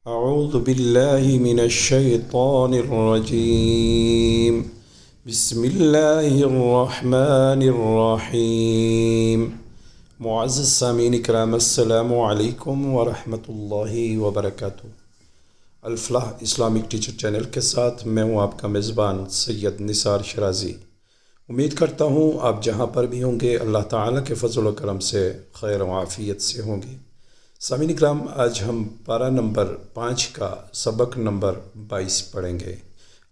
अऊज़ु बिल्लाहि मिनश्शैतानिर्रजीम। बिस्मिल्लाहिर्रहमानिर्रहीम। मुअज़्ज़ज़ सामीन इकराम, अस्सलामु अलैकुम वरहमतुल्लाहि वबरकातुहू। अल-फलाह इस्लामिक टीचर चैनल के साथ मैं हूँ आपका मेज़बान सैयद निसार शराज़ी। उम्मीद करता हूँ आप जहाँ पर भी होंगे अल्लाह ताला के फ़ज़ल व करम से खैर व आफ़ियत से होंगे। सामीन इकराम, आज हम पारा नंबर 5 का सबक नंबर 22 पढ़ेंगे।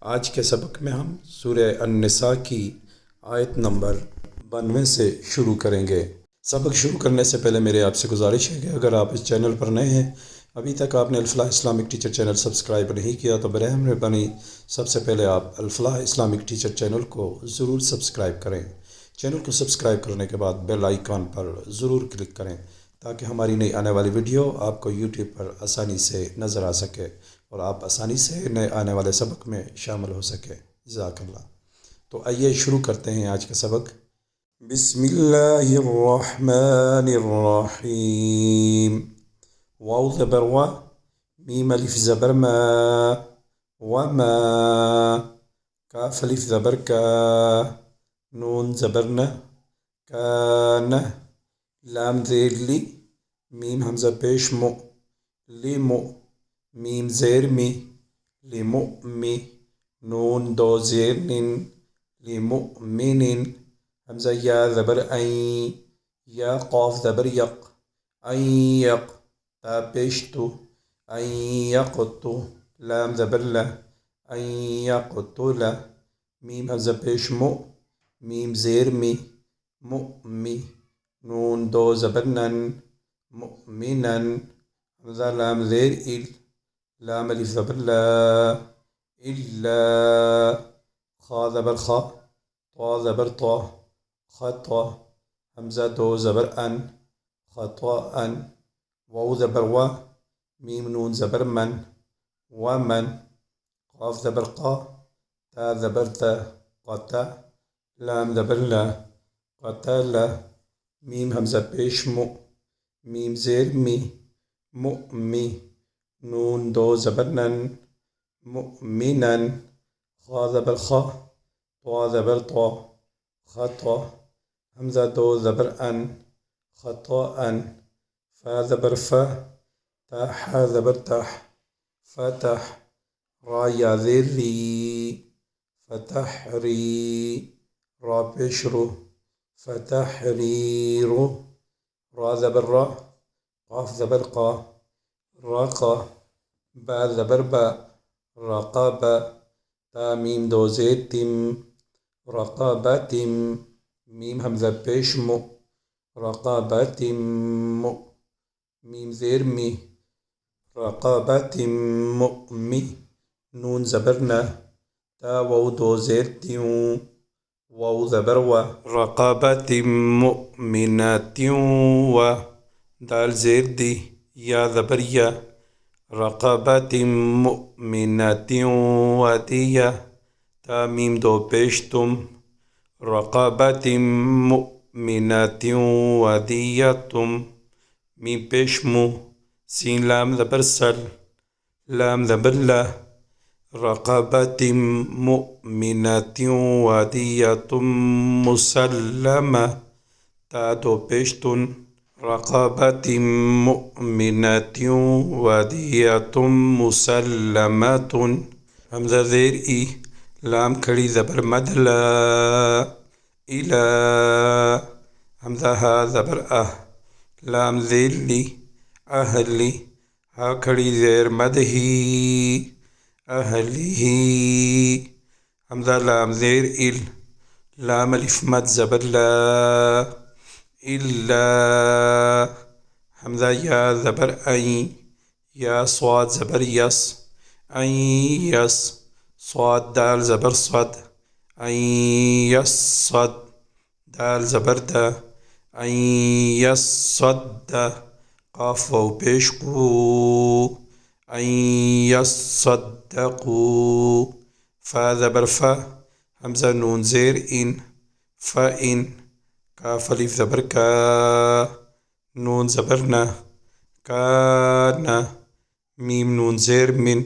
आज के सबक में हम सूरह अन-निसा की आयत नंबर 92 से शुरू करेंगे। सबक शुरू करने से पहले मेरे आपसे गुजारिश है कि अगर आप इस चैनल पर नए हैं, अभी तक आपने Al Falah Islamic teacher channel subscribe नहीं किया, तो बरए मेहरबानी सबसे पहले आप अल-फलाह इस्लामिक टीचर चैनल को ज़रूर सब्सक्राइब करें। चैनल को सब्सक्राइब करने के बाद बेल आइकॉन पर ज़रूर क्लिक करें ताकि हमारी नई आने वाली वीडियो आपको यूट्यूब पर आसानी से नज़र आ सके और आप आसानी से नए आने वाले सबक में शामिल हो सके। जज़ाकल्लाह। तो आइए शुरू करते हैं आज का सबक। बिस्मिल्लाहिर्रहमानिर्रहीम। वाव ज़बर वा, मीम अलिफ ज़बर मा, वमा, काफ अलिफ ज़बर का, नून ज़बर न, कान, लाम ज़ेर ली, मीम हमज़ा पेश मो, लिमो, मीम ज़ेर मी, लिमुअ्मि, नून दो ज़ेर निन, लिमुअ्मिनिन, हमज़ा या ज़बर ऐ, या क़ाफ ज़बर यक, ऐ यक, ता पेश तु, ऐ यक़तु, लाम ज़बर ला, ऐ यक़तुला, मीम हमज़ा पेश मो, मीम ज़ेर मी, मुअ्मि, नून दो ज़बर नन, मुअ्मिनन, हमज़ा लाम ज़ेर इल, लाम अलिफ ज़बर ला, इल्ला, खा ज़बर खा, ता ज़बर ता, खता, हमज़ा दो ज़बर अन, खताअन, वाव ज़बर वा, मीम नून ज़बर मन, वमन, क़ाफ ज़बर क़ा, ता ज़बर ता, क़ता, लाम ज़बर ला, क़तला, मीम हमज़ा पेश मो, मीम ज़ेर मी, मुअ्मि, नून दो ज़बर नन, मुअ्मिनन, खा ज़बर खा, ता ज़बर ता, खता, हमज़ा दो ज़बर अन, खताअन, फ़ा ज़बर फ़ा, ता हा ज़बर तह, फ़तह, रा या ज़ेर री, फ़तहरी, रा पेश रो, फ़तहरीरो, रा ज़बर रा, क़ाफ ज़बर क़ा, रक़ा, बा ज़बर बा, रक़बा, ता मीम दो ज़ेर तिम, रक़बतिम, मीम हमज़ा पेश मो, रक़बतिम, मीम ज़ेर मी, रक़बतिम मुअ्मि, नून ज़बर न, ता वाव दो ज़ेर त्यों, वाव ज़बर वा, रक़बतिम मुअ्मिनतिं व, दाल ज़ेर दी, या ज़बर या, रक़बतिम मुअ्मिनतिं वदिया, ता मीम दो पेश तुम, रक़बतिम मुअ्मिनतिं वदियतुम, मीम पेश मु, सीन लाम ज़बर सल, लाम ज़बर ला, रक़बतिम मुअ्मिनतिं वदियतुम मुसल्लमा, ता दो पेश तुन, रक़बतिम मुअ्मिनतिं वदियतुम मुसल्लमतुन, हमज़ा ज़ेर ई, लाम खड़ी ज़बर मद ला, इला, हमज़ा हा ज़बर अह, लाम ज़ेर ली, अहली, हा खड़ी ज़ेर मद ही, अहलिही, हमज़ा लाम ज़ेर इल, लाम अलिफ मद ज़बर ला, इल्ला, हमज़ा या ज़बर ऐ, या स्वाद ज़बर यस, ऐ यस, स्वाद दाल ज़बर सद, ऐ यस्सद, दाल ज़बर दा, ऐ यस्सद्दा, क़ाफ वाव पेश कू, ऐ यस्सद्दक़ू, फ़ा ज़बर फ़ा, हमज़ा नून ज़ेर इन, फ़इन, काफ अलिफ ज़बर का, नून ज़बर न, काना, मीम नून ज़ेर मिन,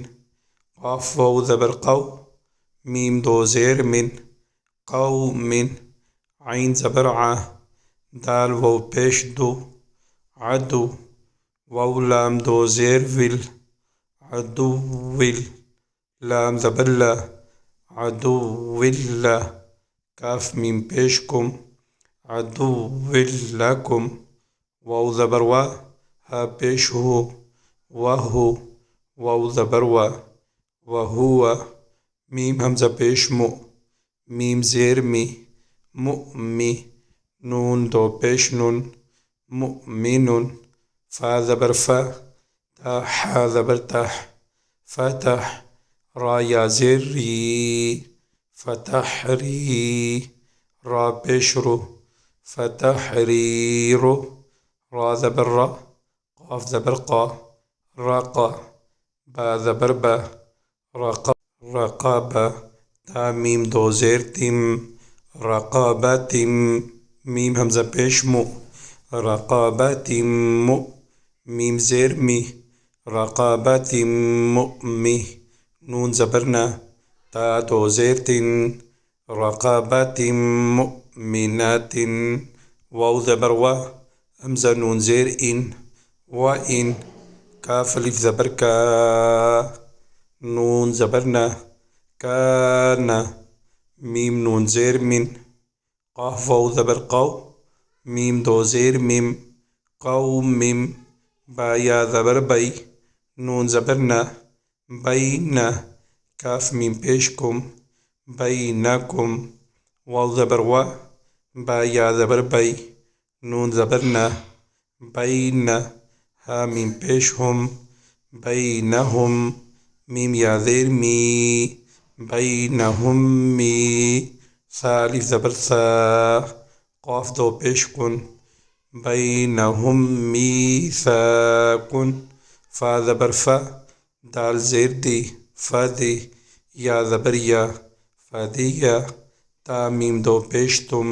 क़ाफ़ वाव ज़बर क़ौ, मीम दो ज़ेर मिन, क़ौमिन, आइन ज़बर आ, दाल वाव पेश दो, अदु, वाव लाम दो ज़ेर विल, अदुविल, लाम ज़बर ला, अदुविल्ला, काफ मीम पेश कुम, अदुविल्लकुम, वाव ज़बर वा, हा पेश हो, वहु, वाव ज़बर वा, वहुआ, मीम हमज़ा पेश मु, मीम ज़ेर मी, मुअमी, नून दो पेश नुन, मुअमिनुन, फ़ा ज़बर फ़ा, ता हा ज़बर तह, फ़तह, रा या ज़ेर री, फ़तहरी, रा पेश रो, फ़तहरीरो, रा ज़बर रा, क़ाफ़ ज़बर क़ा, रक़ा, बा ज़बर बा, रक़बा, ता मीम दो ज़ेर तिम, रक़बतिम, मीम हमज़ा पेश मु, रक़बतिम, मीम ज़ेर मी, रक़बतिम मुअमी, नून ज़बर ना, ता दो ज़ेर तिन, रक़बतिम मुअमिनातिन, वाव ज़बर वा, हमज़ा नून ज़ेर इन, व इन, काफ अलिफ ज़बर का, नून ज़बर ना, काना, मीम नून ज़ेर मिन, क़ाफ़ वाव ज़बर क़ौ, मीम दो ज़ेर मिम, क़ौमिम, बा या ज़बर बई, नून ज़बर ना, बैना, काफ मीम पेश कुम, बैनकुम, वाव ज़बर वा, बा या ज़बर बई, नून ज़बर ना, बैना, हा मीम पेश हुम, बैनहुम, मीम या ज़ेर मी, बैनहुम्मी, सा अलिफ ज़बर सा, क़ाफ़ दो पेश कुन, बैनहुम मीसाकुन, फ़ा ज़बर फ़ा, दाल ज़ेर दी, फ़दी, या ज़बर या, फ़दिया, ता मीम दो पेश तुम,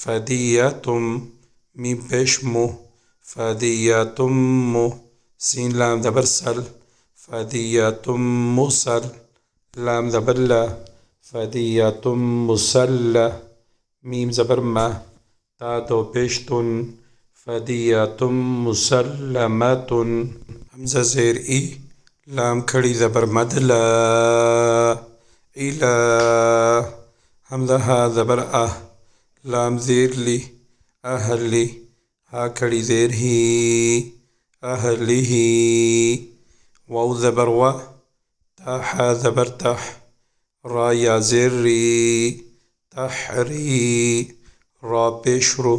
फ़दियतुम, मीम पेश मु, फ़दियतुम्मु, सीन लाम ज़बर सल, फ़दियतुम्मुसल, लाम ज़बर ला, फ़दियतुम्मुसल्ला, मीम ज़बर मा, ता दो पेश तुन, फ़दियतुम्मुसल्लमतुन, हमज़ा ज़ेर ई, लाम खड़ी ज़बर मद ला, इला, हमज़ा हा ज़बर आ, लाम ज़ेर ली, अहली, हा खड़ी ज़ेर ही, अहलिही, वाव ज़बर वा, ता हा ज़बर तह, रा या ज़ेर री, तहरी, रा पेश रो,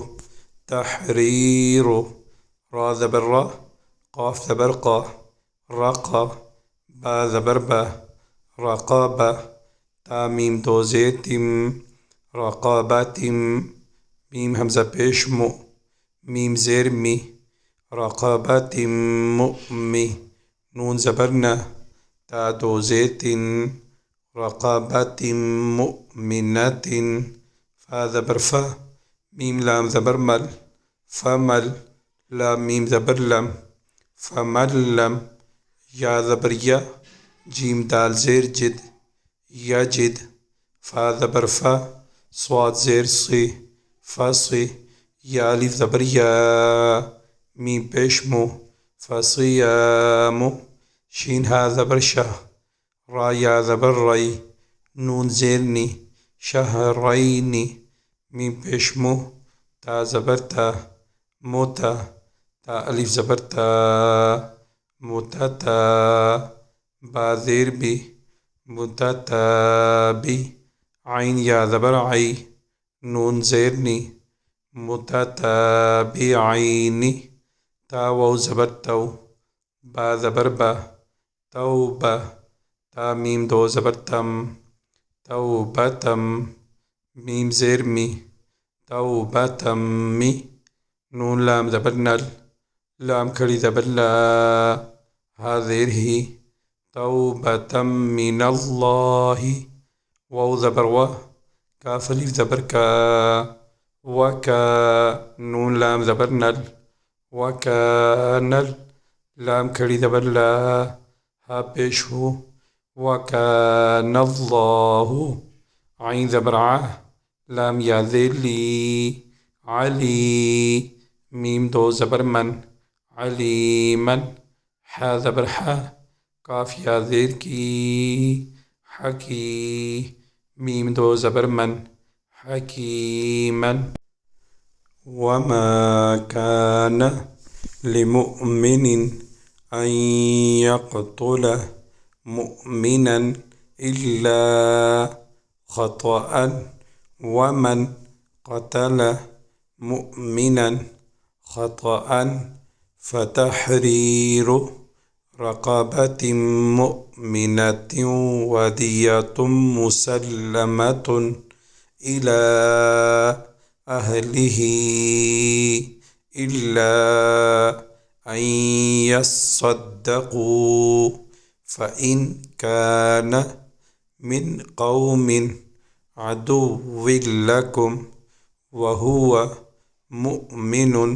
तहरीरो, रा ज़बर रा, क़ाफ़ ज़बर क़ा, रक़ा, बा ज़बर बा, रक़बा, ता मीम दो ज़ेर तिम, रक़बतिम, मीम हमज़ा पेश मु, मीम ज़ेर मी, रक़बतिम मुअमी, नून ज़बर ना, ता दो ज़ेर तिन, रक़बतिम मुअमिनतिन, फ़ा ज़बर फ़ा, मीम लाम ज़बर मल, फ़मल, लाम मीम ज़बर लम, फ़मल्लम, या ज़बर या, जीम दाल ज़ेर जिद, यजिद, फ़ा ज़बर फ़ा, स्वाद ज़ेर सी, फ़सी, या अलिफ ज़बर या, मीम पेश मु, फ़सियामु, शीन हा ज़बर शाह, रा या ज़बर रई, नून ज़ेर नी, शहरैनी, मीम पेश मु, ता ज़बर ता, मुता, ता अलिफ ज़बर ता, मुतता, बा ज़ेर बी, मुतताबी, आइन या ज़बर आई, नून ज़ेर नी, मुतताबिआइनी, ता वाव ज़बर तौ, बा ज़बर बा, तौबा, ता मीम दो ज़बर तम, तौबतम, मीम ज़ेर मी, तौबतम्मी, नून लाम ज़बर नल, लाम खड़ी ज़बर ला, हा ज़ेर ही, तौबतम मिनल्लाहि, वाव ज़बर वा, काफ अलिफ ज़बर का, वका, नून लाम ज़बर नल, वकानल, लाम खड़ी ज़बर ला, हा पेश हो। वकान अल्लाहु आइन ज़बर आ लाम या ज़ेली अली मीम दो ज़बर मन अलीमन हा ज़बर हा काफ या ज़ेर की हकी मीम दो ज़बर मन हकीमन। वमा कान लिमुमिनिन अन यक़तुल मुमिनन इल्ला ख़तअन वमन क़तल मुमिनन ख़तअन फ़तहरीरु रक़बतिन मुमिनतिन वदियतुन मुसल्लमतुन इला अहलिही इल्ला अन यस्सद्दक़ू फ़इन कान मिन क़ौमिन अदुव्विन लकुम वहुव मुमिनुन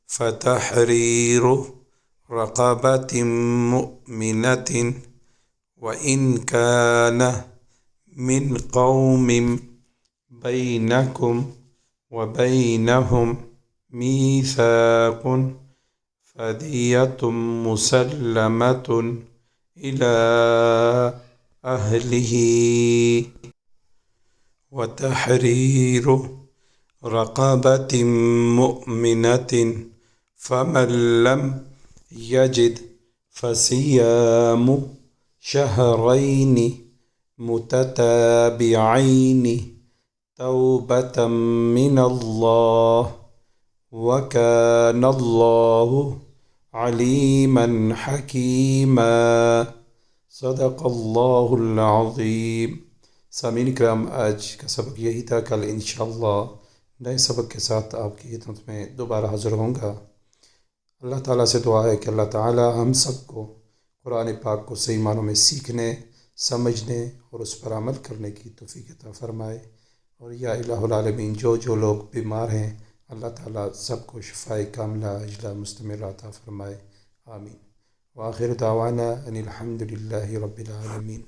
फ़तहरीरु रक़बतिन मुमिनतिन वइन कान मिन क़ौमिन बैनकुम व बैनहुम मीसाक़ुन फ़दियतुन मुसल्लमतुन इला अहलिही व तहरीरु रक़बतिन मुमिनतिन फ़मन लम यजिद फ़सियामु शहरैनि मुतताबिዐैनि तौबतम मिनल्लाह वकानल्लाहु अलीमन हकीमा। सदक़ल्लाहुल अज़ीम। सामीन इकराम, आज का सबक यही था। कल इंशाअल्लाह नए सबक के साथ आपकी खिदमत में दोबारा हाज़िर होऊंगा। अल्लाह ताला से दुआ है कि अल्लाह ताला हम सबको कुरान पाक को सही मानों में सीखने, समझने और उस पर अमल करने की तौफ़ीक़ अता फ़रमाए। और या इलाहुल आलमीन, जो लोग बीमार हैं अल्लाह ताला सबको शिफ़ाए कामिला अजला मुस्तमिर अता फ़रमाए। आमीन। व आखिर दावाना अनिल हम्दुलिल्लाहि रब्बिल आलमीन।